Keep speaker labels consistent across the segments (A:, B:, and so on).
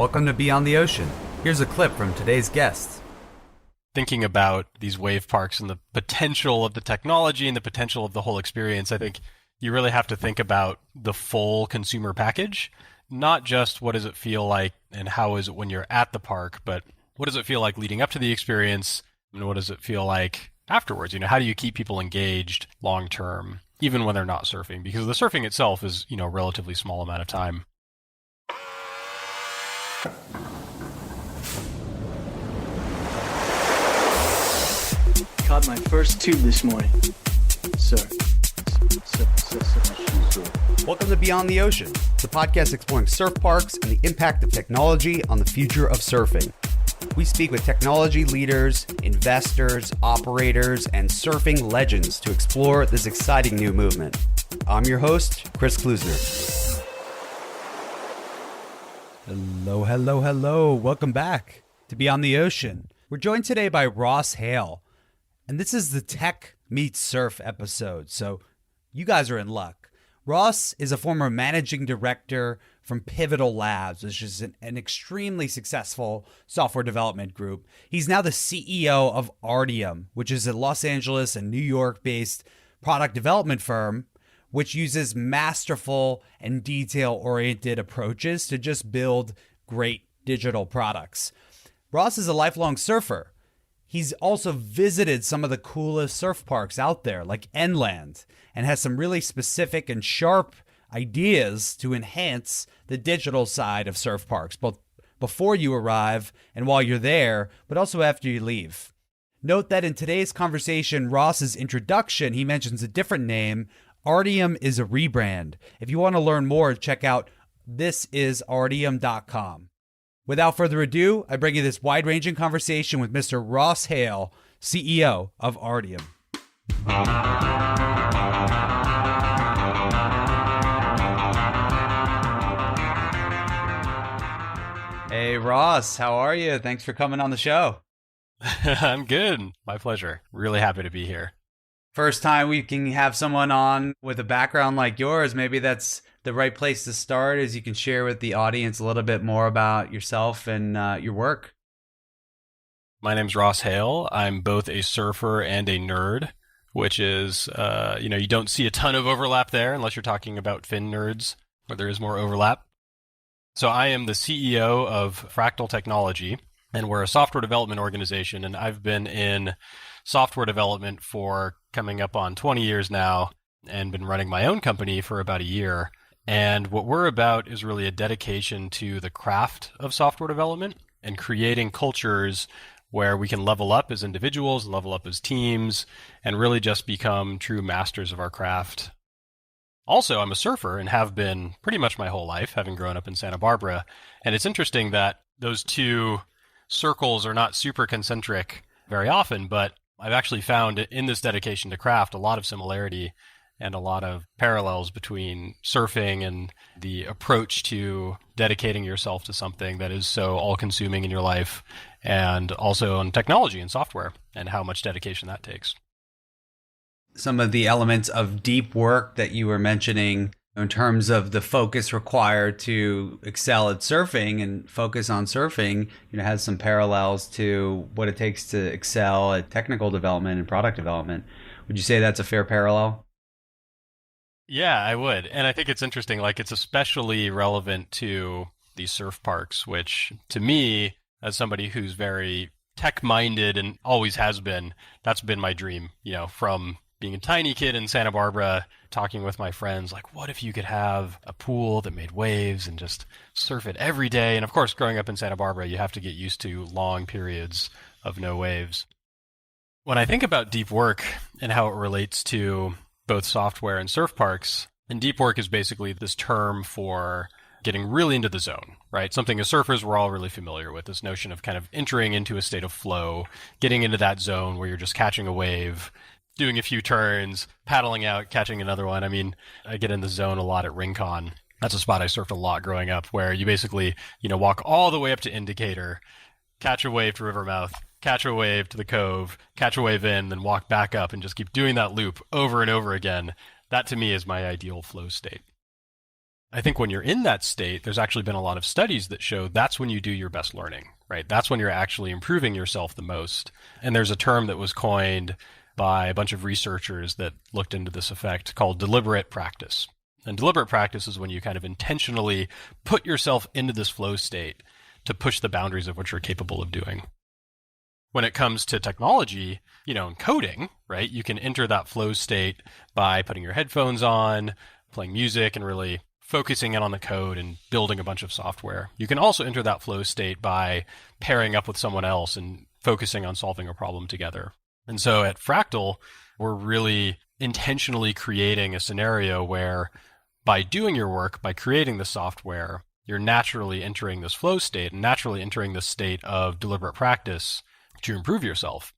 A: Welcome to Beyond the Ocean. Here's a clip from today's guest.
B: Thinking about these wave parks and the potential of the technology and the potential of the whole experience, I think you really have to think about the full consumer package, not just what does it feel like and how is it when you're at the park, but what does it feel like leading up to the experience and what does it feel like afterwards? How do you keep people engaged long term, even when they're not surfing? Because the surfing itself is, a relatively small amount of time.
C: Caught my first tube this morning. Sir.
A: Welcome to Beyond the Ocean, the podcast exploring surf parks and the impact of technology on the future of surfing. We speak with technology leaders, investors, operators, and surfing legends to explore this exciting new movement. I'm your host, Chris Klusner. Hello. Welcome back to Beyond the Ocean. We're joined today by Ross Hale, and this is the Tech Meets Surf episode, so you guys are in luck. Ross is a former managing director from Pivotal Labs, which is an extremely successful software development group. He's now the CEO of Artium, which is a Los Angeles and New York-based product development firm, which uses masterful and detail-oriented approaches to just build great digital products. Ross is a lifelong surfer. He's also visited some of the coolest surf parks out there, like Inland, and has some really specific and sharp ideas to enhance the digital side of surf parks, both before you arrive and while you're there, but also after you leave. Note that in today's conversation, Ross's introduction, he mentions a different name. Artium is a rebrand. If you want to learn more, check out thisisaRtium.com. Without further ado, I bring you this wide-ranging conversation with Mr. Ross Hale, CEO of Artium. Hey, Ross, how are you? Thanks for coming on the show.
B: I'm good. My pleasure. Really happy to be here.
A: First time we can have someone on with a background like yours. Maybe that's the right place to start, as you can share with the audience a little bit more about yourself and your work.
B: My name's Ross Hale. I'm both a surfer and a nerd, which is, you don't see a ton of overlap there unless you're talking about fin nerds, where there is more overlap. So I am the CEO of Fractal Technology, and we're a software development organization, and I've been in software development for coming up on 20 years now and been running my own company for about a year. And what we're about is really a dedication to the craft of software development and creating cultures where we can level up as individuals, level up as teams, and really just become true masters of our craft. Also, I'm a surfer and have been pretty much my whole life, having grown up in Santa Barbara. And it's interesting that those two circles are not super concentric very often, but I've actually found in this dedication to craft a lot of similarity and a lot of parallels between surfing and the approach to dedicating yourself to something that is so all-consuming in your life, and also on technology and software and how much dedication that takes.
A: Some of the elements of deep work that you were mentioning in terms of the focus required to excel at surfing and focus on surfing, has some parallels to what it takes to excel at technical development and product development. Would you say that's a fair parallel?
B: Yeah, I would. And I think it's interesting, it's especially relevant to these surf parks, which to me, as somebody who's very tech-minded and always has been, that's been my dream, from being a tiny kid in Santa Barbara, talking with my friends, what if you could have a pool that made waves and just surf it every day? And of course, growing up in Santa Barbara, you have to get used to long periods of no waves. When I think about deep work and how it relates to both software and surf parks, and deep work is basically this term for getting really into the zone, right? Something as surfers we're all really familiar with, this notion of kind of entering into a state of flow, getting into that zone where you're just catching a wave, doing a few turns, paddling out, catching another one. I mean, I get in the zone a lot at Rincon. That's a spot I surfed a lot growing up, where you basically, walk all the way up to Indicator, catch a wave to Rivermouth, catch a wave to the Cove, catch a wave in, then walk back up and just keep doing that loop over and over again. That to me is my ideal flow state. I think when you're in that state, there's actually been a lot of studies that show that's when you do your best learning, right? That's when you're actually improving yourself the most. And there's a term that was coined by a bunch of researchers that looked into this effect called deliberate practice. And deliberate practice is when you kind of intentionally put yourself into this flow state to push the boundaries of what you're capable of doing. When it comes to technology, in coding, right, you can enter that flow state by putting your headphones on, playing music, and really focusing in on the code and building a bunch of software. You can also enter that flow state by pairing up with someone else and focusing on solving a problem together. And so at Fractal, we're really intentionally creating a scenario where by doing your work, by creating the software, you're naturally entering this flow state and naturally entering this state of deliberate practice to improve yourself.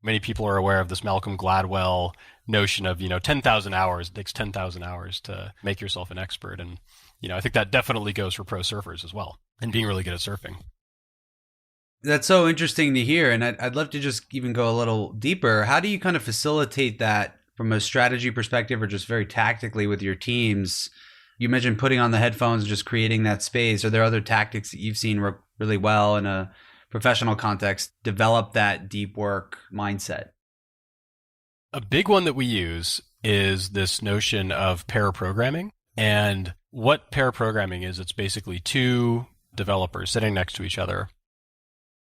B: Many people are aware of this Malcolm Gladwell notion of, 10,000 hours. It takes 10,000 hours to make yourself an expert. And, I think that definitely goes for pro surfers as well and being really good at surfing.
A: That's so interesting to hear. And I'd love to just even go a little deeper. How do you kind of facilitate that from a strategy perspective or just very tactically with your teams? You mentioned putting on the headphones and just creating that space. Are there other tactics that you've seen work really well in a professional context, develop that deep work mindset?
B: A big one that we use is this notion of pair programming. And what pair programming is, it's basically two developers sitting next to each other.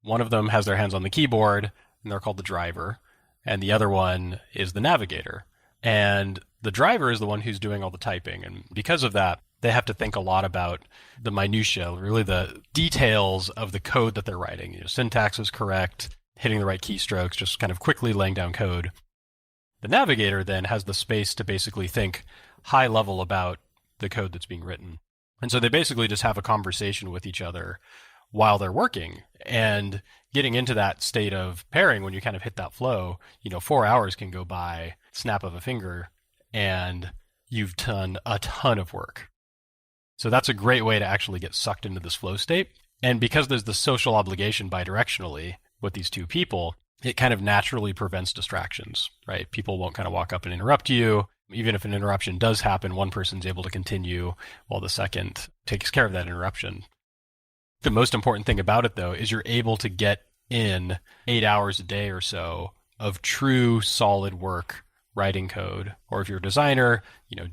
B: One of them has their hands on the keyboard, and they're called the driver, and the other one is the navigator. And the driver is the one who's doing all the typing. And because of that, they have to think a lot about the minutia, really the details of the code that they're writing. Syntax is correct, hitting the right keystrokes, just kind of quickly laying down code. The navigator then has the space to basically think high level about the code that's being written. And so they basically just have a conversation with each other while they're working. And getting into that state of pairing, when you kind of hit that flow, 4 hours can go by, snap of a finger, and you've done a ton of work. So that's a great way to actually get sucked into this flow state. And because there's the social obligation bidirectionally with these two people, it kind of naturally prevents distractions, right? People won't kind of walk up and interrupt you. Even if an interruption does happen, one person's able to continue while the second takes care of that interruption. The most important thing about it, though, is you're able to get in 8 hours a day or so of true solid work writing code. Or if you're a designer,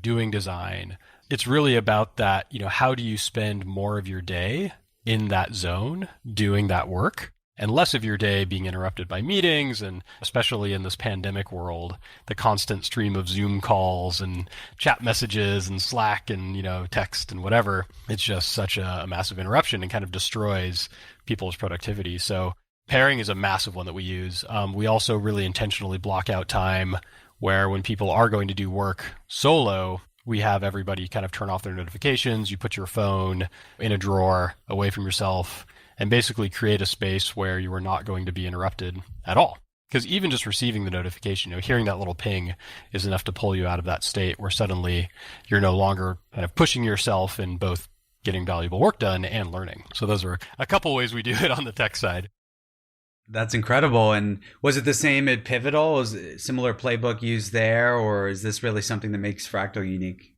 B: doing design. It's really about that, how do you spend more of your day in that zone doing that work and less of your day being interrupted by meetings, and especially in this pandemic world, the constant stream of Zoom calls and chat messages and Slack and, text and whatever. It's just such a massive interruption and kind of destroys people's productivity. So pairing is a massive one that we use. We also really intentionally block out time where when people are going to do work solo, we have everybody kind of turn off their notifications. You put your phone in a drawer away from yourself and basically create a space where you are not going to be interrupted at all. Because even just receiving the notification, hearing that little ping is enough to pull you out of that state where suddenly you're no longer kind of pushing yourself in both getting valuable work done and learning. So those are a couple ways we do it on the tech side.
A: That's incredible. And was it the same at Pivotal? Was a similar playbook used there, or is this really something that makes Fractal unique?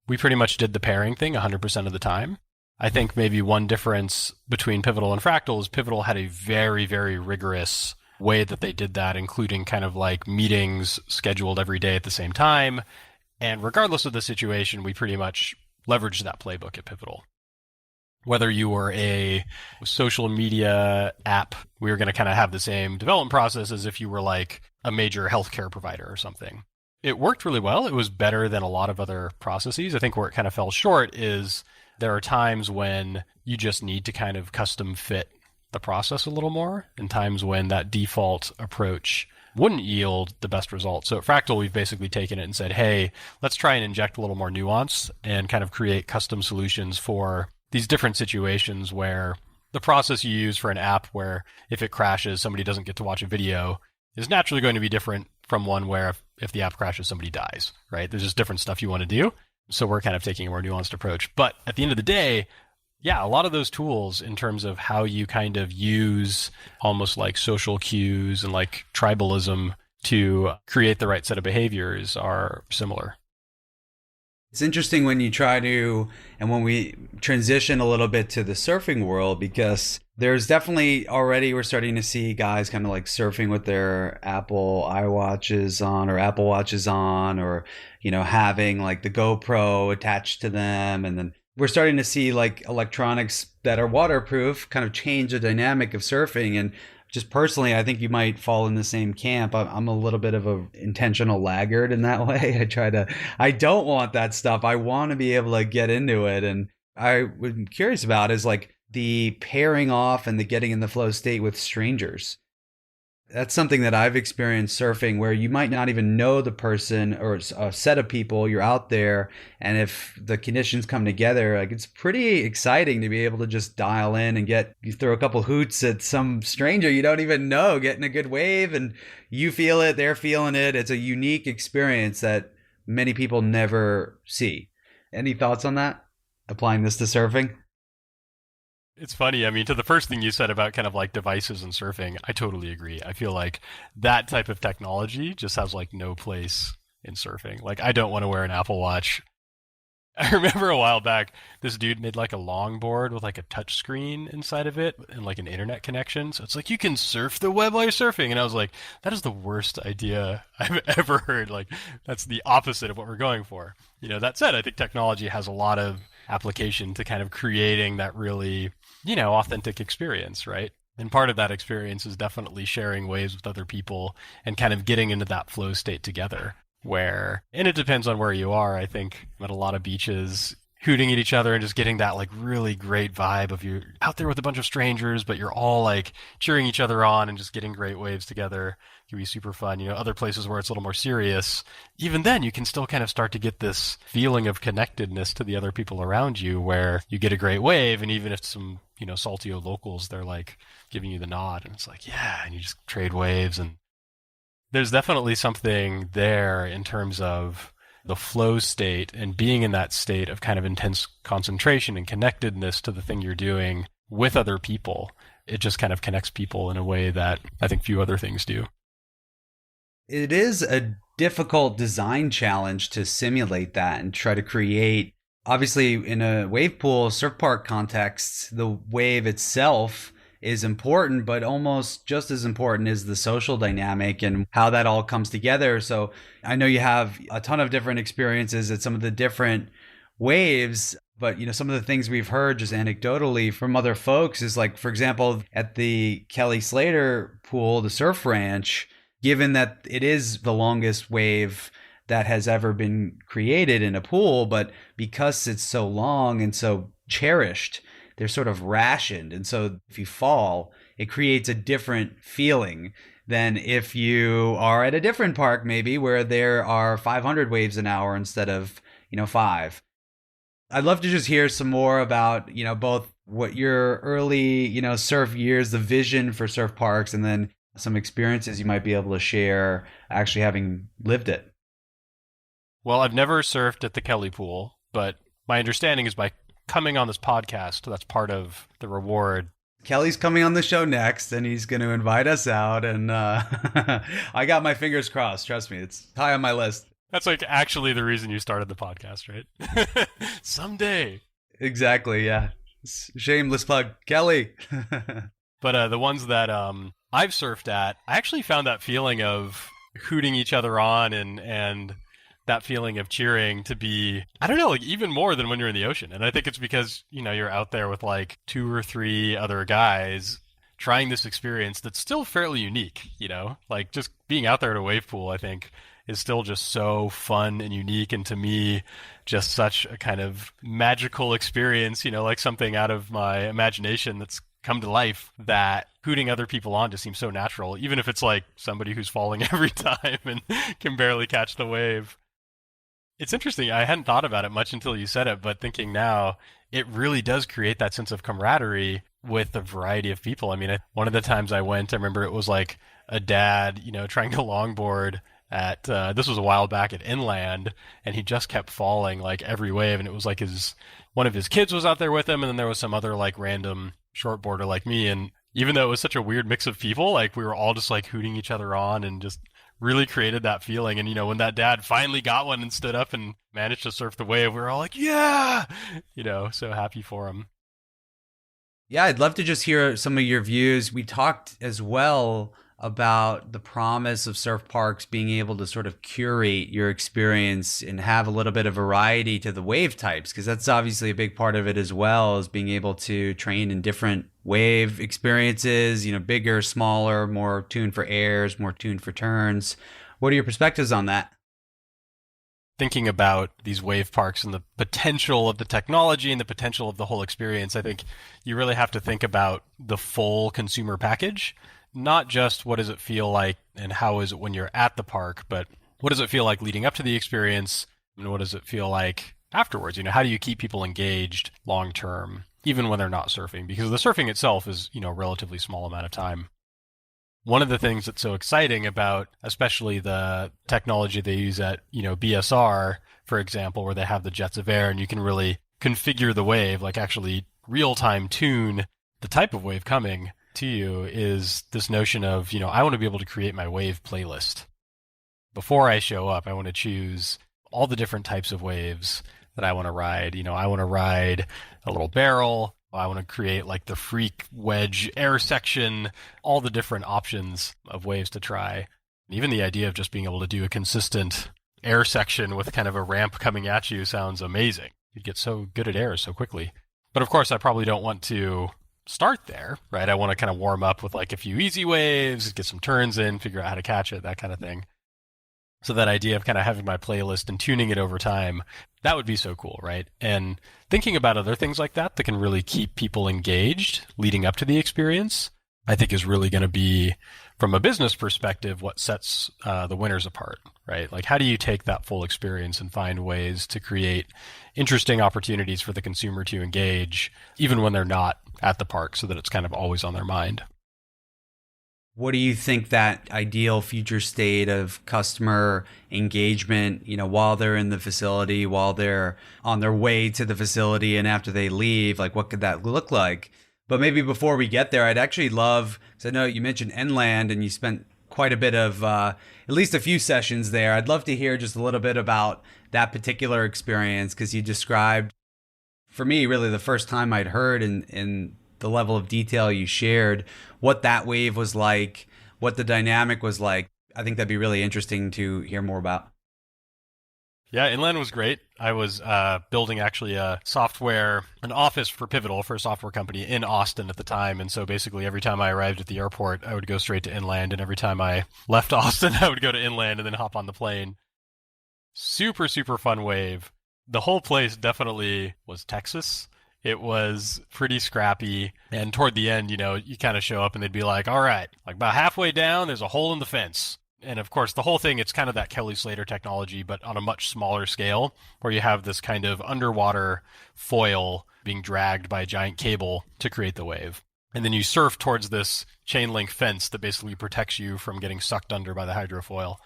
B: We pretty much did the pairing thing 100% of the time. I think maybe one difference between Pivotal and Fractal is Pivotal had a very, very rigorous way that they did that, including kind of like meetings scheduled every day at the same time. And regardless of the situation, we pretty much leveraged that playbook at Pivotal. Whether you were a social media app, we were going to kind of have the same development process as if you were like a major healthcare provider or something. It worked really well. It was better than a lot of other processes. I think where it kind of fell short is there are times when you just need to kind of custom fit the process a little more, and times when that default approach wouldn't yield the best result. So at Fractal, we've basically taken it and said, hey, let's try and inject a little more nuance and kind of create custom solutions for these different situations where the process you use for an app where if it crashes, somebody doesn't get to watch a video is naturally going to be different from one where if the app crashes, somebody dies, right? There's just different stuff you want to do. So we're kind of taking a more nuanced approach. But at the end of the day, yeah, a lot of those tools in terms of how you kind of use almost like social cues and like tribalism to create the right set of behaviors are similar.
A: It's interesting when you try to, and when we transition a little bit to the surfing world, because there's definitely already, we're starting to see guys kind of like surfing with their Apple iWatches on or Apple Watches on, or, having like the GoPro attached to them. And then we're starting to see like electronics that are waterproof kind of change the dynamic of surfing. And just personally, I think you might fall in the same camp. I'm a little bit of a intentional laggard in that way. I don't want that stuff. I want to be able to get into it. And I'm curious about is like the pairing off and the getting in the flow state with strangers. That's something that I've experienced surfing where you might not even know the person or a set of people. You're out there, and if the conditions come together, like it's pretty exciting to be able to just dial in and you throw a couple hoots at some stranger you don't even know, getting a good wave, and you feel it, they're feeling it. It's a unique experience that many people never see. Any thoughts on that? Applying this to surfing?
B: It's funny. I mean, to the first thing you said about kind of like devices and surfing, I totally agree. I feel like that type of technology just has like no place in surfing. Like, I don't want to wear an Apple Watch. I remember a while back, this dude made like a longboard with like a touch screen inside of it and like an internet connection. So it's like you can surf the web while you're surfing. And I was like, that is the worst idea I've ever heard. Like, that's the opposite of what we're going for. That said, I think technology has a lot of application to kind of creating that really, authentic experience, right? And part of that experience is definitely sharing waves with other people and kind of getting into that flow state together. And it depends on where you are. I think at a lot of beaches, hooting at each other and just getting that like really great vibe of you're out there with a bunch of strangers, but you're all like cheering each other on and just getting great waves together can be super fun. Other places where it's a little more serious, even then you can still kind of start to get this feeling of connectedness to the other people around you where you get a great wave, and even if some, saltio locals, they're like giving you the nod and it's like, yeah, and you just trade waves. And there's definitely something there in terms of the flow state and being in that state of kind of intense concentration and connectedness to the thing you're doing with other people. It just kind of connects people in a way that I think few other things do.
A: It is a difficult design challenge to simulate that and try to create. Obviously, in a wave pool, surf park context, the wave itself is important, but almost just as important is the social dynamic and how that all comes together. So I know you have a ton of different experiences at some of the different waves, but some of the things we've heard just anecdotally from other folks is like, for example, at the Kelly Slater pool, the surf ranch, given that it is the longest wave that has ever been created in a pool, but because it's so long and so cherished, they're sort of rationed. And so if you fall, it creates a different feeling than if you are at a different park, maybe where there are 500 waves an hour instead of, 5. I'd love to just hear some more about, both what your early, surf years, the vision for surf parks, and then some experiences you might be able to share actually having lived it.
B: Well, I've never surfed at the Kelly pool, but my understanding is by coming on this podcast, that's part of the reward.
A: Kelly's coming on the show next, and he's going to invite us out, and I got my fingers crossed. Trust me, it's high on my list.
B: That's like actually the reason you started the podcast, right? Someday.
A: Exactly, yeah. Shameless plug. Kelly.
B: But the ones that I've surfed at, I actually found that feeling of hooting each other on and that feeling of cheering to be, I don't know, like even more than when you're in the ocean. And I think it's because, you're out there with like 2 or 3 other guys trying this experience that's still fairly unique, like just being out there at a wave pool, I think is still just so fun and unique. And to me, just such a kind of magical experience, like something out of my imagination that's come to life, that hooting other people on just seems so natural, even if it's like somebody who's falling every time and can barely catch the wave. It's interesting. I hadn't thought about it much until you said it, but thinking now, it really does create that sense of camaraderie with a variety of people. I mean, one of the times I went, I remember it was like a dad, trying to longboard at, this was a while back at Inland, and he just kept falling like every wave. And it was like one of his kids was out there with him. And then there was some other like random shortboarder like me. And even though it was such a weird mix of people, like we were all just like hooting each other on and just really created that feeling. And, when that dad finally got one and stood up and managed to surf the wave, we were all like, yeah, so happy for him.
A: Yeah, I'd love to just hear some of your views. We talked as well about the promise of surf parks being able to sort of curate your experience and have a little bit of variety to the wave types, because that's obviously a big part of it as well, as being able to train in different wave experiences, bigger, smaller, more tuned for airs, more tuned for turns. What are your perspectives on that?
B: Thinking about these wave parks and the potential of the technology and the potential of the whole experience, I think you really have to think about the full consumer package. Not just what does it feel like and how is it when you're at the park, but what does it feel like leading up to the experience and what does it feel like afterwards? How do you keep people engaged long term, even when they're not surfing? Because the surfing itself is, a relatively small amount of time. One of the things that's so exciting about, especially the technology they use at, BSR, for example, where they have the jets of air and you can really configure the wave, like actually real-time tune the type of wave coming to you, is this notion of, I want to be able to create my wave playlist. Before I show up, I want to choose all the different types of waves that I want to ride. I want to ride a little barrel. I want to create like the freak wedge air section, all the different options of waves to try. And even the idea of just being able to do a consistent air section with kind of a ramp coming at you sounds amazing. You get so good at air so quickly. But of course, I probably don't want to start there, right? I want to kind of warm up with like a few easy waves, get some turns in, figure out how to catch it, that kind of thing. So that idea of kind of having my playlist and tuning it over time, that would be so cool, right? And thinking about other things like that can really keep people engaged leading up to the experience, I think is really going to be, from a business perspective, what sets the winners apart, right? Like, how do you take that full experience and find ways to create interesting opportunities for the consumer to engage, even when they're not at the park, so that it's kind of always on their mind?
A: What do you think that ideal future state of customer engagement, while they're in the facility, while they're on their way to the facility and after they leave, like what could that look like? But maybe before we get there, I'd actually love, because I know you mentioned inland and you spent quite a bit of, at least a few sessions there. I'd love to hear just a little bit about that particular experience, because you described, for me, really the first time I'd heard in the level of detail you shared, what that wave was like, what the dynamic was like. I think that'd be really interesting to hear more about.
B: Yeah, inland was great. I was building actually an office for Pivotal, for a software company in Austin at the time. And so basically every time I arrived at the airport, I would go straight to inland. And every time I left Austin, I would go to inland and then hop on the plane. Super, super fun wave. The whole place definitely was Texas. It was pretty scrappy. And toward the end, you kind of show up and they'd be like, all right, like about halfway down, there's a hole in the fence. And of course, the whole thing, it's kind of that Kelly Slater technology, but on a much smaller scale, where you have this kind of underwater foil being dragged by a giant cable to create the wave. And then you surf towards this chain link fence that basically protects you from getting sucked under by the hydrofoil.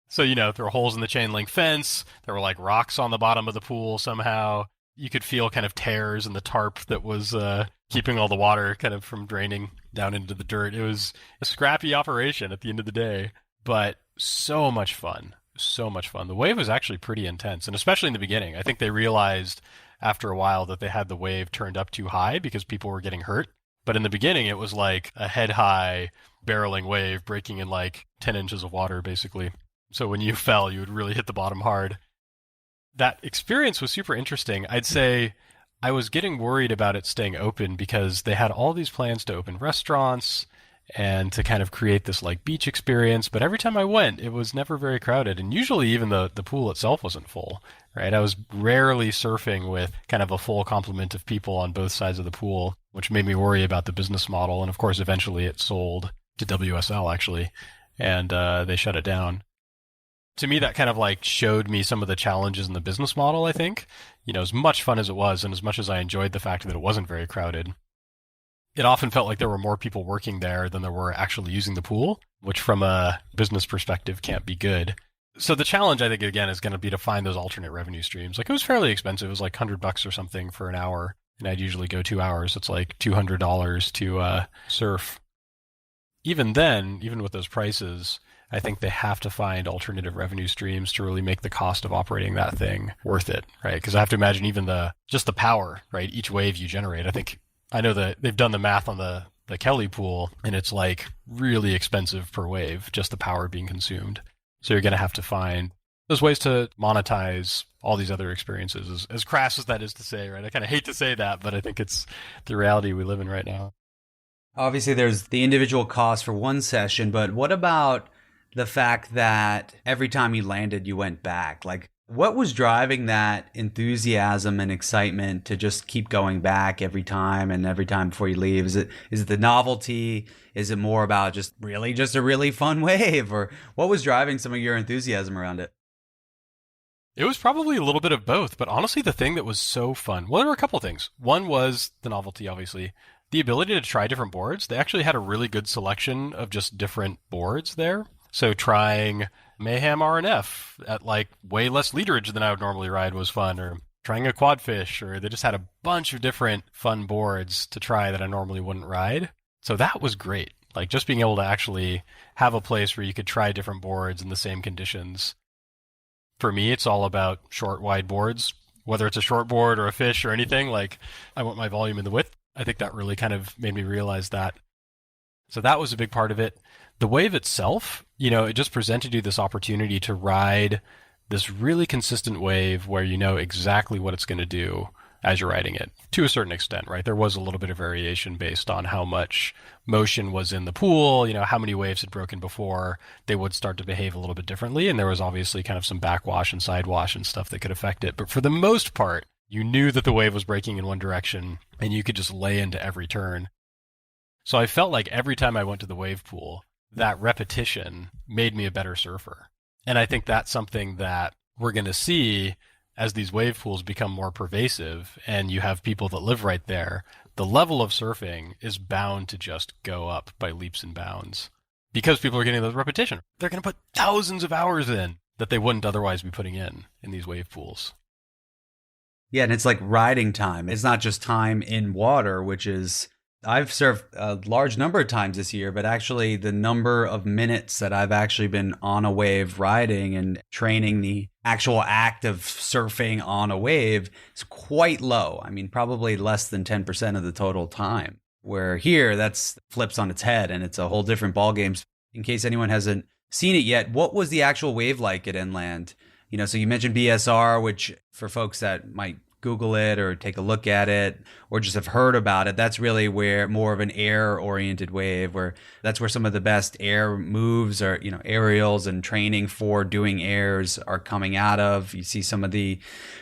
B: So, there were holes in the chain link fence. There were like rocks on the bottom of the pool somehow. You could feel kind of tears in the tarp that was keeping all the water kind of from draining down into the dirt. It was a scrappy operation at the end of the day, but so much fun. So much fun. The wave was actually pretty intense, and especially in the beginning. I think they realized after a while that they had the wave turned up too high because people were getting hurt. But in the beginning, it was like a head-high barreling wave breaking in like 10 inches of water, basically. So when you fell, you would really hit the bottom hard. That experience was super interesting. I'd say I was getting worried about it staying open because they had all these plans to open restaurants and to kind of create this like beach experience. But every time I went, it was never very crowded. And usually even the pool itself wasn't full, right? I was rarely surfing with kind of a full complement of people on both sides of the pool, which made me worry about the business model. And of course, eventually it sold to WSL actually, and they shut it down. To me, that kind of like showed me some of the challenges in the business model, I think. As much fun as it was, and as much as I enjoyed the fact that it wasn't very crowded, it often felt like there were more people working there than there were actually using the pool, which from a business perspective can't be good. So the challenge, I think, again, is going to be to find those alternate revenue streams. Like, it was fairly expensive. It was like $100 or something for an hour, and I'd usually go 2 hours. It's like $200 to surf. Even then, even with those prices, I think they have to find alternative revenue streams to really make the cost of operating that thing worth it, right? Because I have to imagine even just the power, right? Each wave you generate. I know that they've done the math on the Kelly pool, and it's like really expensive per wave, just the power being consumed. So you're going to have to find those ways to monetize all these other experiences, as crass as that is to say, right? I kind of hate to say that, but I think it's the reality we live in right now.
A: Obviously, there's the individual cost for one session, but what about the fact that every time you landed, you went back? Like, what was driving that enthusiasm and excitement to just keep going back every time and every time before you leave? Is it the novelty? Is it more about just a really fun wave? Or what was driving some of your enthusiasm around it?
B: It was probably a little bit of both, but honestly, the thing that was so fun, well, there were a couple things. One was the novelty, obviously. The ability to try different boards. They actually had a really good selection of just different boards there. So trying Mayhem RNF at like way less leaderage than I would normally ride was fun, or trying a quadfish, or they just had a bunch of different fun boards to try that I normally wouldn't ride. So that was great. Like just being able to actually have a place where you could try different boards in the same conditions. For me, it's all about short, wide boards, whether it's a short board or a fish or anything. Like I want my volume and the width. I think that really kind of made me realize that. So that was a big part of it. The wave itself, it just presented you this opportunity to ride this really consistent wave where you know exactly what it's going to do as you're riding it, to a certain extent, right? There was a little bit of variation based on how much motion was in the pool, how many waves had broken before. They would start to behave a little bit differently, and there was obviously kind of some backwash and sidewash and stuff that could affect it. But for the most part, you knew that the wave was breaking in one direction, and you could just lay into every turn. So I felt like every time I went to the wave pool, that repetition made me a better surfer. And I think that's something that we're going to see as these wave pools become more pervasive and you have people that live right there. The level of surfing is bound to just go up by leaps and bounds because people are getting those repetition. They're going to put thousands of hours in that they wouldn't otherwise be putting in these wave pools.
A: Yeah, and it's like riding time. It's not just time in water, which is, I've surfed a large number of times this year, but actually the number of minutes that I've actually been on a wave riding and training the actual act of surfing on a wave is quite low. I mean, probably less than 10% of the total time. Where here, that's flips on its head and it's a whole different ballgame. In case anyone hasn't seen it yet, what was the actual wave like at inland? So you mentioned BSR, which for folks that might Google it or take a look at it or just have heard about it, that's really where more of an air-oriented wave, where that's where some of the best air moves or, aerials and training for doing airs are coming out of. You see some of the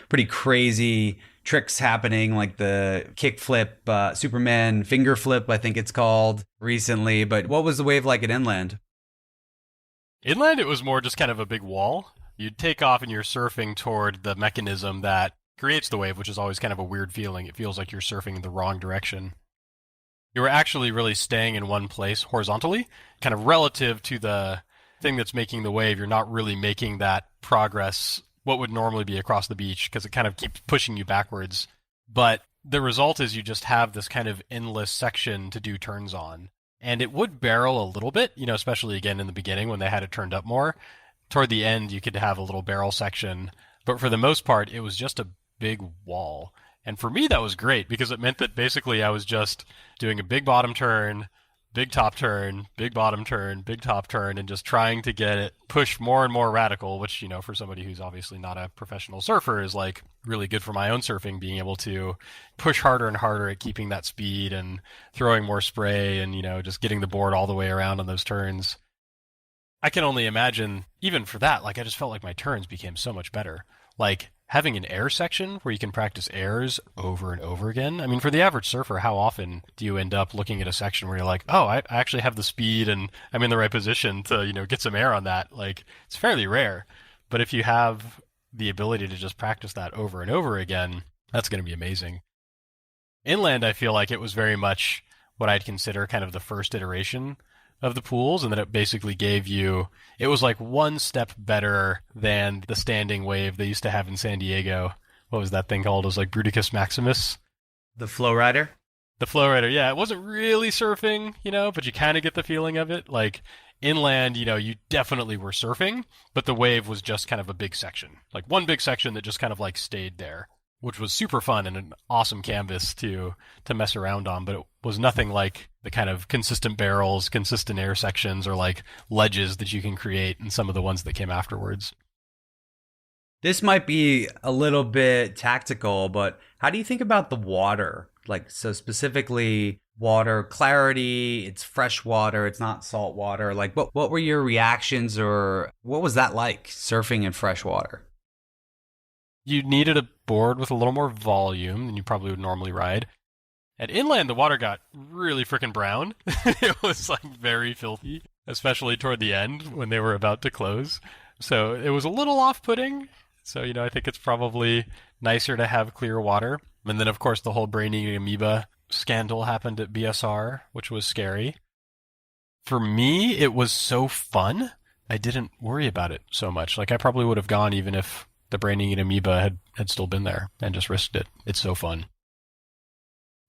A: pretty crazy tricks happening, like the kick flip, Superman finger flip, I think it's called, recently. But what was the wave like at inland?
B: Inland, it was more just kind of a big wall. You'd take off and you're surfing toward the mechanism that creates the wave, which is always kind of a weird feeling. It feels like you're surfing in the wrong direction. You were actually really staying in one place horizontally, kind of relative to the thing that's making the wave. You're not really making that progress, what would normally be across the beach, because it kind of keeps pushing you backwards. But the result is you just have this kind of endless section to do turns on. And it would barrel a little bit, especially again in the beginning when they had it turned up more. Toward the end, you could have a little barrel section. But for the most part, it was just a big wall. And for me, that was great because it meant that basically I was just doing a big bottom turn, big top turn, big bottom turn, big top turn, and just trying to get it pushed more and more radical, which, for somebody who's obviously not a professional surfer is like really good for my own surfing, being able to push harder and harder at keeping that speed and throwing more spray and, just getting the board all the way around on those turns. I can only imagine, even for that, like I just felt like my turns became so much better. Like having an air section where you can practice airs over and over again. I mean, for the average surfer, how often do you end up looking at a section where you're like, oh, I actually have the speed and I'm in the right position to, get some air on that? Like, it's fairly rare. But if you have the ability to just practice that over and over again, that's going to be amazing. Inland, I feel like it was very much what I'd consider kind of the first iteration of the pools, and then it basically gave you, it was like one step better than the standing wave they used to have in San Diego. What was that thing called? It was like Bruticus Maximus.
A: The Flow Rider?
B: The Flow Rider, yeah. It wasn't really surfing, but you kind of get the feeling of it. Like, Inland, you definitely were surfing, but the wave was just kind of a big section, like one big section that just kind of like stayed there, which was super fun and an awesome canvas to mess around on. But it was nothing like the kind of consistent barrels, consistent air sections, or like ledges that you can create in some of the ones that came afterwards.
A: This might be a little bit tactical, but how do you think about the water? Like, so specifically water clarity, it's fresh water, it's not salt water. Like, what were your reactions, or what was that like, surfing in fresh water?
B: You needed a board with a little more volume than you probably would normally ride. At inland, the water got really freaking brown. It was like very filthy, especially toward the end when they were about to close. So it was a little off-putting. So, I think it's probably nicer to have clear water. And then, of course, the whole brain-eating amoeba scandal happened at BSR, which was scary. For me, it was so fun, I didn't worry about it so much. Like, I probably would have gone even if the brain-eating amoeba had still been there and just risked it. It's so fun.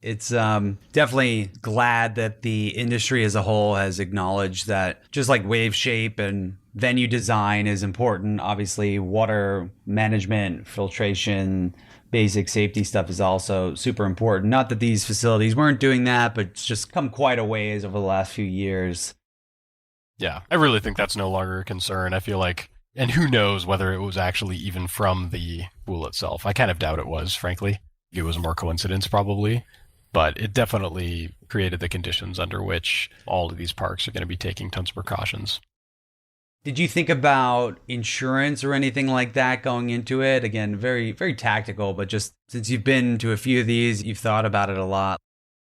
A: It's definitely glad that the industry as a whole has acknowledged that just like wave shape and venue design is important. Obviously, water management, filtration, basic safety stuff is also super important. Not that these facilities weren't doing that, but it's just come quite a ways over the last few years.
B: Yeah, I really think that's no longer a concern. I feel like, and who knows whether it was actually even from the pool itself. I kind of doubt it was, frankly. It was more coincidence, probably. But it definitely created the conditions under which all of these parks are going to be taking tons of precautions.
A: Did you think about insurance or anything like that going into it? Again, very, very tactical, but just since you've been to a few of these, you've thought about it a lot.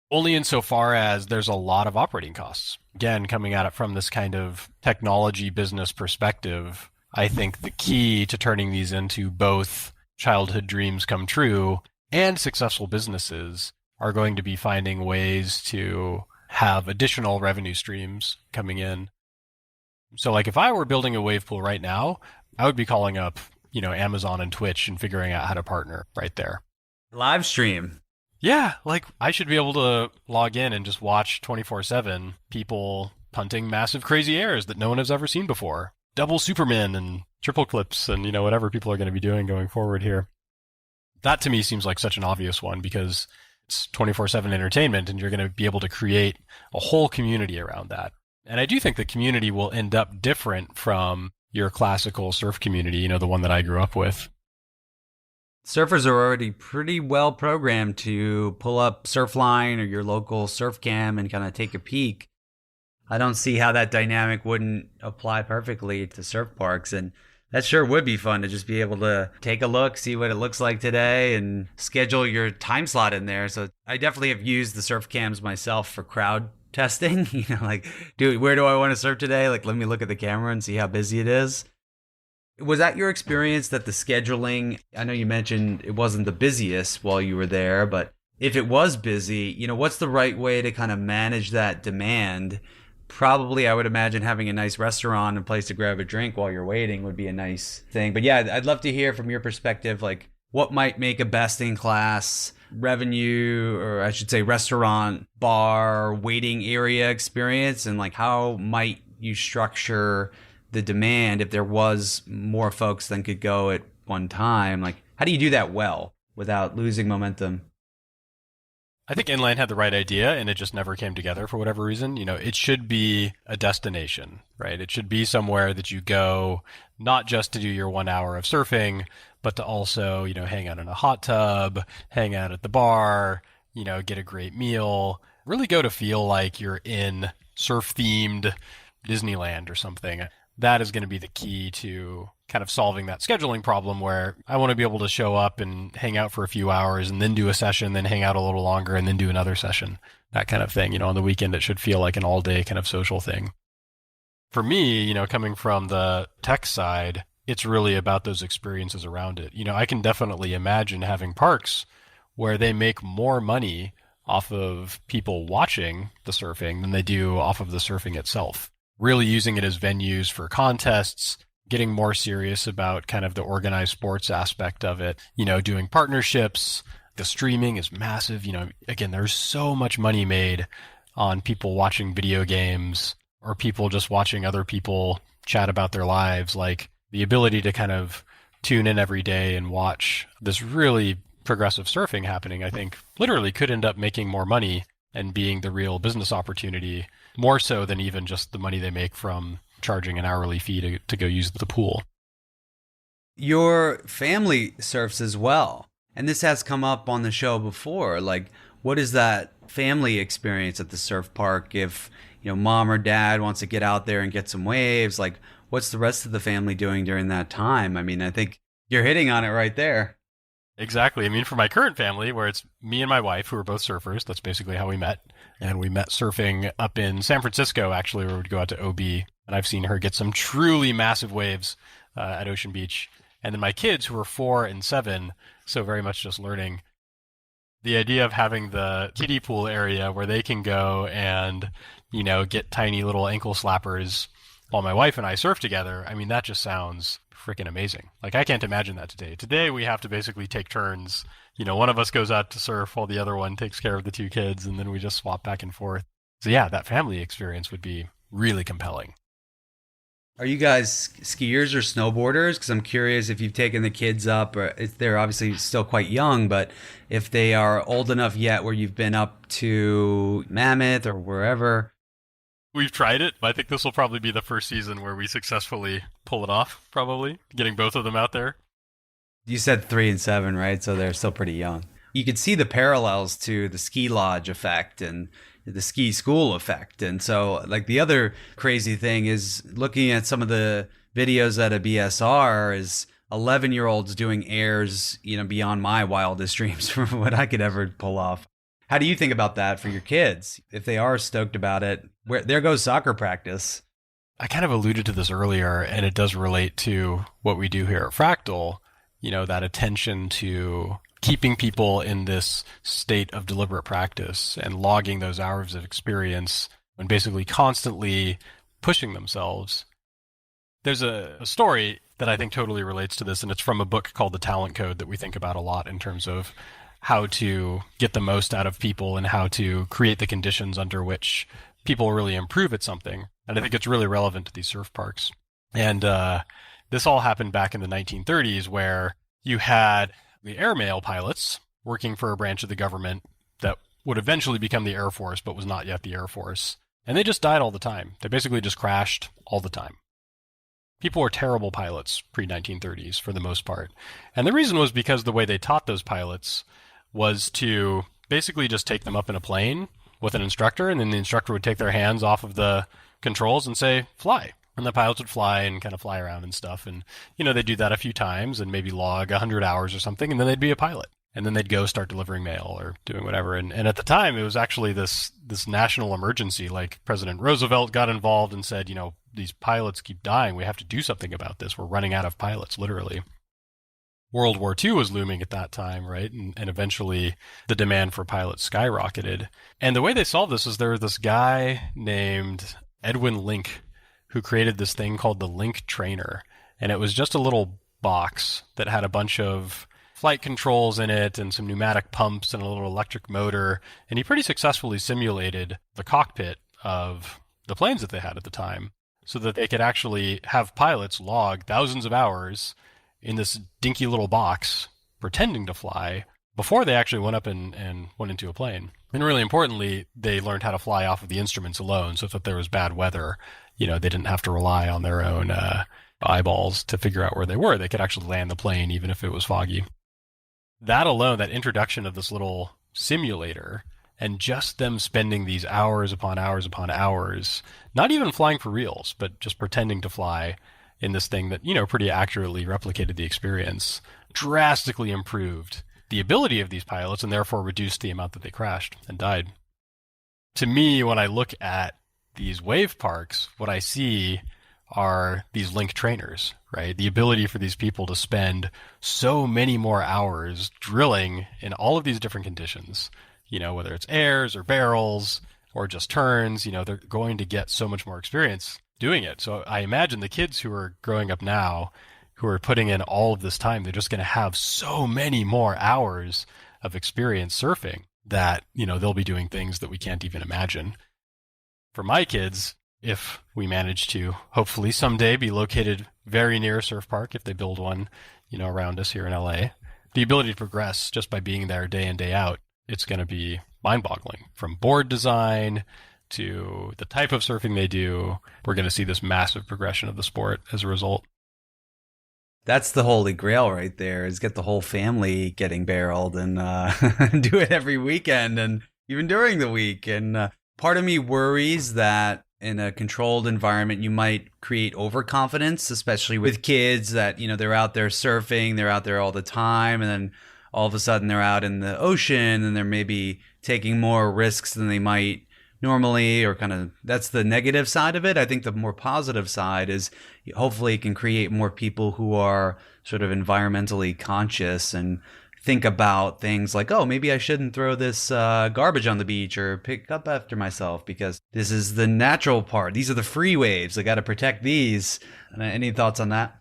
B: Only insofar as there's a lot of operating costs. Again, coming at it from this kind of technology business perspective, I think the key to turning these into both childhood dreams come true and successful businesses are going to be finding ways to have additional revenue streams coming in. So like if I were building a wave pool right now, I would be calling up, Amazon and Twitch and figuring out how to partner right there.
A: Live stream.
B: Yeah, like I should be able to log in and just watch 24/7 people punting massive crazy airs that no one has ever seen before. Double Superman and triple clips and, whatever people are going to be doing going forward here. That to me seems like such an obvious one because it's 24/7 entertainment and you're going to be able to create a whole community around that. And I do think the community will end up different from your classical surf community, the one that I grew up with.
A: Surfers are already pretty well programmed to pull up Surfline or your local surf cam and kind of take a peek. I don't see how that dynamic wouldn't apply perfectly to surf parks. And that sure would be fun to just be able to take a look, see what it looks like today, and schedule your time slot in there. So I definitely have used the surf cams myself for crowd testing. Like, dude, where do I want to surf today? Like, let me look at the camera and see how busy it is. Was that your experience that the scheduling, I know you mentioned it wasn't the busiest while you were there, but if it was busy, what's the right way to kind of manage that demand? Probably, I would imagine having a nice restaurant and place to grab a drink while you're waiting would be a nice thing. But yeah, I'd love to hear from your perspective, like what might make a best-in-class revenue, or I should say restaurant, bar, waiting area experience, and like how might you structure the demand if there was more folks than could go at one time? Like, how do you do that well without losing momentum?
B: I think Inland had the right idea and it just never came together for whatever reason. It should be a destination, right? It should be somewhere that you go not just to do your 1 hour of surfing, but to also, hang out in a hot tub, hang out at the bar, get a great meal, really go to feel like you're in surf-themed Disneyland or something. That is going to be the key to kind of solving that scheduling problem where I want to be able to show up and hang out for a few hours and then do a session, then hang out a little longer and then do another session, that kind of thing. On the weekend, it should feel like an all-day kind of social thing. For me, coming from the tech side, it's really about those experiences around it. I can definitely imagine having parks where they make more money off of people watching the surfing than they do off of the surfing itself. Really using it as venues for contests, getting more serious about kind of the organized sports aspect of it, doing partnerships. The streaming is massive. Again, there's so much money made on people watching video games or people just watching other people chat about their lives, like the ability to kind of tune in every day and watch this really progressive surfing happening, I think literally could end up making more money and being the real business opportunity, more so than even just the money they make from charging an hourly fee to go use the pool.
A: Your family surfs as well, and this has come up on the show before. Like, what is that family experience at the surf park? If, mom or dad wants to get out there and get some waves, like, what's the rest of the family doing during that time? I mean, I think you're hitting on it right there.
B: Exactly. I mean, for my current family, where it's me and my wife, who are both surfers, that's basically how we met. And we met surfing up in San Francisco, actually, where we'd go out to OB. And I've seen her get some truly massive waves at Ocean Beach. And then my kids, who are 4 and 7, so very much just learning. The idea of having the kiddie pool area where they can go and, get tiny little ankle slappers while my wife and I surf together, I mean, that just sounds freaking amazing. Like, I can't imagine that today. Today, we have to basically take turns. One of us goes out to surf while the other one takes care of the 2 kids, and then we just swap back and forth. So yeah, that family experience would be really compelling.
A: Are you guys skiers or snowboarders? Because I'm curious if you've taken the kids up, or if they're obviously still quite young, but if they are old enough yet where you've been up to Mammoth or wherever.
B: We've tried it. I think this will probably be the first season where we successfully pull it off, probably, getting both of them out there.
A: You said 3 and 7, right? So they're still pretty young. You could see the parallels to the ski lodge effect and the ski school effect. And so, like, the other crazy thing is looking at some of the videos at a BSR is 11-year-olds doing airs, beyond my wildest dreams for what I could ever pull off. How do you think about that for your kids? If they are stoked about it, there goes soccer practice.
B: I kind of alluded to this earlier, and it does relate to what we do here at Fractal, that attention to keeping people in this state of deliberate practice and logging those hours of experience and basically constantly pushing themselves. There's a story that I think totally relates to this, and it's from a book called The Talent Code that we think about a lot in terms of how to get the most out of people and how to create the conditions under which people really improve at something. And I think it's really relevant to these surf parks. And this all happened back in the 1930s, where you had the airmail pilots working for a branch of the government that would eventually become the Air Force, but was not yet the Air Force. And they just died all the time. They basically just crashed all the time. People were terrible pilots pre-1930s for the most part. And the reason was because the way they taught those pilots was to basically just take them up in a plane with an instructor, and then the instructor would take their hands off of the controls and say, fly. And the pilots would fly and kind of fly around and stuff. And, they'd do that a few times and maybe log 100 hours or something, and then they'd be a pilot. And then they'd go start delivering mail or doing whatever. And at the time, it was actually this national emergency. Like, President Roosevelt got involved and said, these pilots keep dying. We have to do something about this. We're running out of pilots, literally. World War II was looming at that time, right? And eventually the demand for pilots skyrocketed. And the way they solved this is there was this guy named Edwin Link who created this thing called the Link Trainer. And it was just a little box that had a bunch of flight controls in it and some pneumatic pumps and a little electric motor. And he pretty successfully simulated the cockpit of the planes that they had at the time so that they could actually have pilots log thousands of hours in this dinky little box pretending to fly before they actually went up and went into a plane. And really importantly, they learned how to fly off of the instruments alone, so if there was bad weather, they didn't have to rely on their own eyeballs to figure out where they were. They could actually land the plane even if it was foggy. That alone, that introduction of this little simulator, and just them spending these hours upon hours upon hours, not even flying for reals, but just pretending to fly in this thing that, pretty accurately replicated the experience, drastically improved the ability of these pilots and therefore reduced the amount that they crashed and died. To me, when I look at these wave parks, what I see are these Link trainers, right? The ability for these people to spend so many more hours drilling in all of these different conditions, whether it's airs or barrels or just turns, they're going to get so much more experience doing it. So I imagine the kids who are growing up now, who are putting in all of this time, they're just going to have so many more hours of experience surfing that, they'll be doing things that we can't even imagine. For my kids, if we manage to hopefully someday be located very near a surf park, if they build one, around us here in LA, the ability to progress just by being there day in, day out, it's going to be mind-boggling. From board design to the type of surfing they do, we're going to see this massive progression of the sport as a result.
A: That's the holy grail right there, is get the whole family getting barreled and do it every weekend and even during the week. And part of me worries that in a controlled environment, you might create overconfidence, especially with kids that, they're out there surfing, they're out there all the time, and then all of a sudden they're out in the ocean and they're maybe taking more risks than they might normally, or kind of that's the negative side of it. I think the more positive side is hopefully it can create more people who are sort of environmentally conscious and think about things like, oh, maybe I shouldn't throw this garbage on the beach or pick up after myself because this is the natural part. These are the free waves. I got to protect these. Any thoughts on that?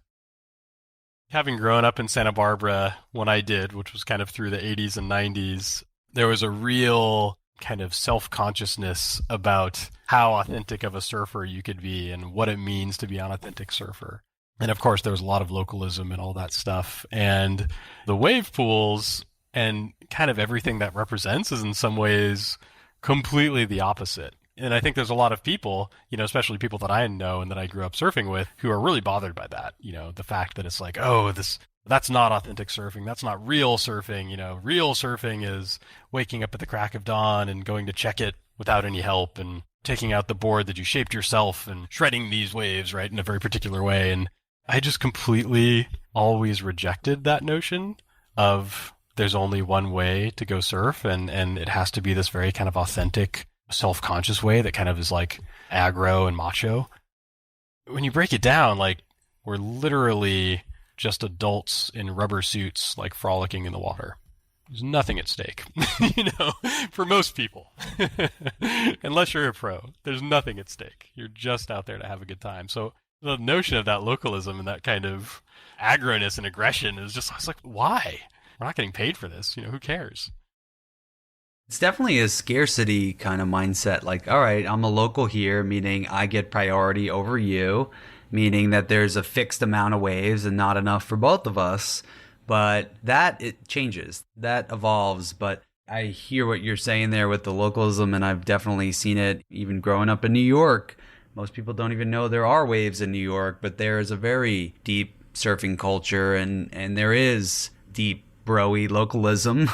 B: Having grown up in Santa Barbara when I did, which was kind of through the 80s and 90s, there was a real kind of self-consciousness about how authentic of a surfer you could be and what it means to be an authentic surfer. And of course, there was a lot of localism and all that stuff. And the wave pools and kind of everything that represents is in some ways completely the opposite. And I think there's a lot of people, especially people that I know and that I grew up surfing with, who are really bothered by that. The fact that it's like, oh, that's not authentic surfing. That's not real surfing. Real surfing is waking up at the crack of dawn and going to check it without any help and taking out the board that you shaped yourself and shredding these waves, right, in a very particular way. And I just completely always rejected that notion of there's only one way to go surf, and it has to be this very kind of authentic, self-conscious way that kind of is like aggro and macho. When you break it down, like, we're literally just adults in rubber suits, like frolicking in the water. There's nothing at stake, for most people. Unless you're a pro, there's nothing at stake. You're just out there to have a good time. So the notion of that localism and that kind of aggroness and aggression is just, I was like, why? We're not getting paid for this. Who cares?
A: It's definitely a scarcity kind of mindset. Like, all right, I'm a local here, meaning I get priority over you, meaning that there's a fixed amount of waves and not enough for both of us. But it changes, that evolves. But I hear what you're saying there with the localism, and I've definitely seen it even growing up in New York. Most people don't even know there are waves in New York, but there is a very deep surfing culture, and there is deep bro-y localism.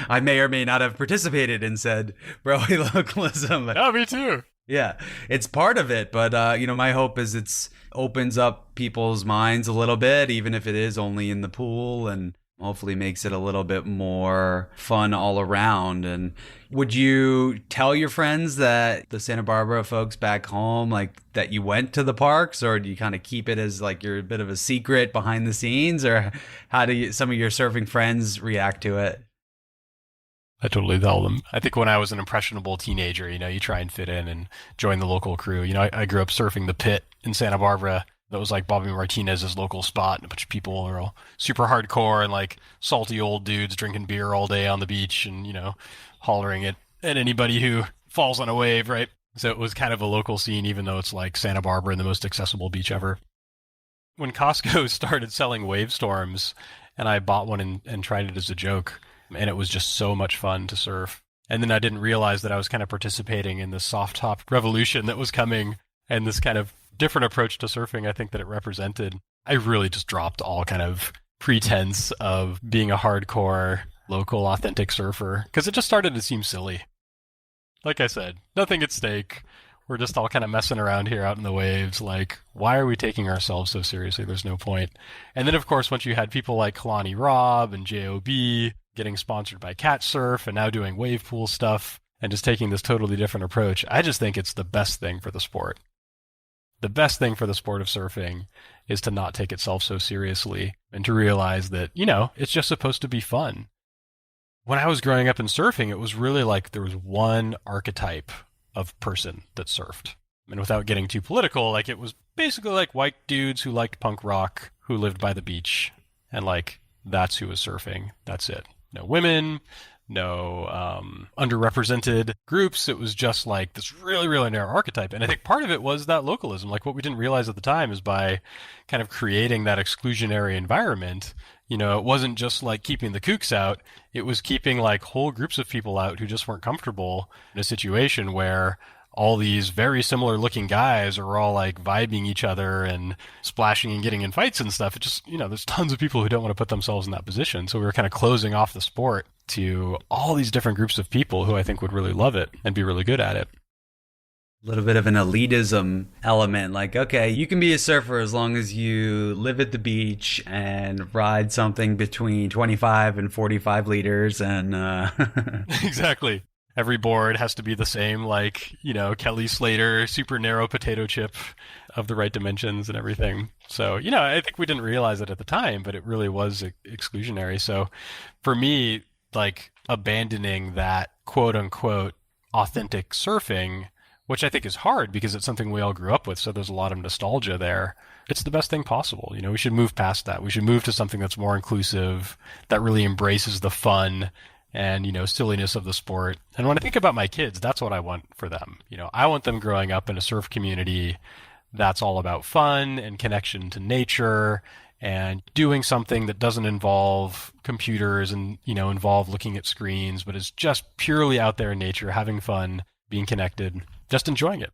A: I may or may not have participated in said bro-y localism.
B: Oh, me too.
A: Yeah, it's part of it, but my hope is it's opens up people's minds a little bit, even if it is only in the pool, and hopefully makes it a little bit more fun all around. And would you tell your friends that the Santa Barbara folks back home, like, that you went to the parks, or do you kind of keep it as like you're a bit of a secret behind the scenes, or how do some of your surfing friends react to it?
B: I totally tell them. I think when I was an impressionable teenager, you try and fit in and join the local crew. I grew up surfing the pit in Santa Barbara. That was like Bobby Martinez's local spot, and a bunch of people were all super hardcore and like salty old dudes drinking beer all day on the beach and, hollering at anybody who falls on a wave, right? So it was kind of a local scene, even though it's like Santa Barbara and the most accessible beach ever. When Costco started selling wave storms, and I bought one and tried it as a joke, and it was just so much fun to surf. And then I didn't realize that I was kind of participating in the soft top revolution that was coming, and this kind of different approach to surfing I think that it represented. I really just dropped all kind of pretense of being a hardcore, local, authentic surfer, because it just started to seem silly. Like I said, nothing at stake. We're just all kind of messing around here out in the waves. Like, why are we taking ourselves so seriously? There's no point. And then, of course, once you had people like Kalani Robb and JOB getting sponsored by Catch Surf and now doing wave pool stuff and just taking this totally different approach, I just think it's the best thing for the sport. The best thing for the sport of surfing is to not take itself so seriously and to realize that, it's just supposed to be fun. When I was growing up in surfing, it was really like there was one archetype of person that surfed. And without getting too political, like, it was basically like white dudes who liked punk rock, who lived by the beach, and like, that's who was surfing. That's it. No women, no underrepresented groups. It was just like this really, really narrow archetype. And I think part of it was that localism. Like what we didn't realize at the time is by kind of creating that exclusionary environment, it wasn't just like keeping the kooks out. It was keeping like whole groups of people out who just weren't comfortable in a situation where all these very similar looking guys are all like vibing each other and splashing and getting in fights and stuff. It just, there's tons of people who don't want to put themselves in that position. So we were kind of closing off the sport to all these different groups of people who I think would really love it and be really good at it.
A: A little bit of an elitism element, like, okay, you can be a surfer as long as you live at the beach and ride something between 25 and 45 liters and
B: Exactly. Every board has to be the same, like, Kelly Slater, super narrow potato chip of the right dimensions and everything. So, I think we didn't realize it at the time, but it really was exclusionary. So for me, like abandoning that quote unquote authentic surfing, which I think is hard because it's something we all grew up with. So there's a lot of nostalgia there. It's the best thing possible. We should move past that. We should move to something that's more inclusive, that really embraces the fun and, silliness of the sport. And when I think about my kids, that's what I want for them. I want them growing up in a surf community that's all about fun and connection to nature and doing something that doesn't involve computers and, involve looking at screens, but is just purely out there in nature, having fun, being connected, just enjoying it.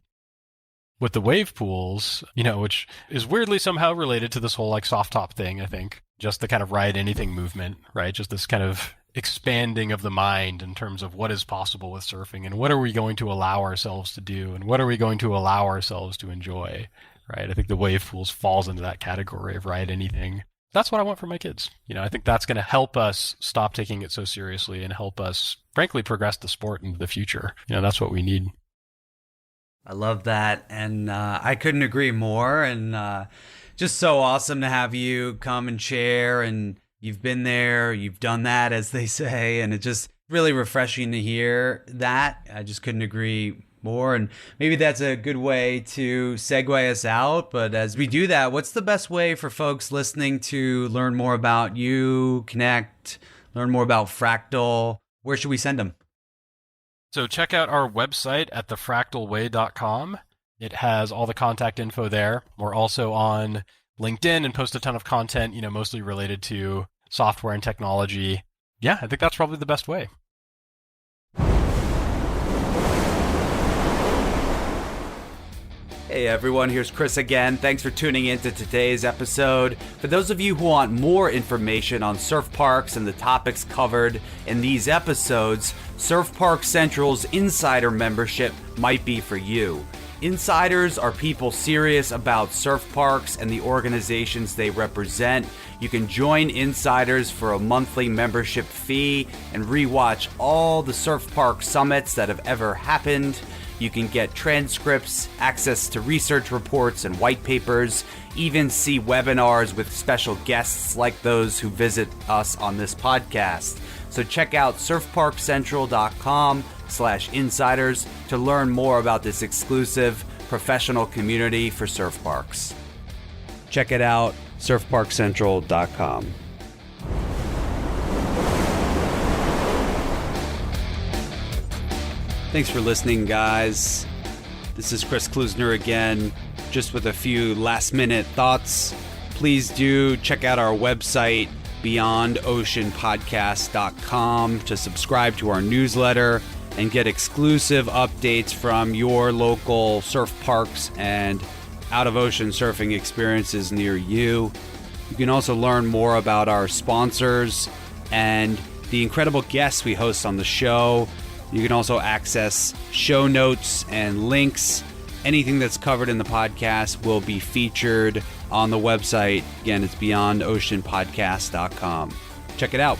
B: With the wave pools, which is weirdly somehow related to this whole like soft top thing, I think, just the kind of ride anything movement, right? Just this kind of expanding of the mind in terms of what is possible with surfing and what are we going to allow ourselves to do and what are we going to allow ourselves to enjoy, right? I think the wave pools falls into that category of ride anything. That's what I want for my kids. I think that's going to help us stop taking it so seriously and help us, frankly, progress the sport into the future. That's what we need.
A: I love that. And I couldn't agree more. And just so awesome to have you come and share. And you've been there, you've done that, as they say. And it's just really refreshing to hear that. I just couldn't agree more. And maybe that's a good way to segue us out. But as we do that, what's the best way for folks listening to learn more about you, connect, learn more about Fractal? Where should we send them?
B: So check out our website at thefractalway.com. It has all the contact info there. We're also on LinkedIn and post a ton of content, mostly related to software and technology. Yeah, I think that's probably the best way.
A: Hey everyone, here's Chris again. Thanks for tuning in to today's episode. For those of you who want more information on surf parks and the topics covered in these episodes, Surf Park Central's Insider membership might be for you. Insiders are people serious about surf parks and the organizations they represent. You can join Insiders for a monthly membership fee and rewatch all the surf park summits that have ever happened. You can get transcripts, access to research reports and white papers, even see webinars with special guests like those who visit us on this podcast. So check out surfparkcentral.com/insiders to learn more about this exclusive professional community for surf parks. Check it out, surfparkcentral.com. Thanks for listening, guys. This is Chris Klusner again, just with a few last-minute thoughts. Please do check out our website, beyondoceanpodcast.com, to subscribe to our newsletter and get exclusive updates from your local surf parks and out-of-ocean surfing experiences near you. You can also learn more about our sponsors and the incredible guests we host on the show. You can also access show notes and links. Anything that's covered in the podcast will be featured on the website. Again, it's beyondoceanpodcast.com. Check it out.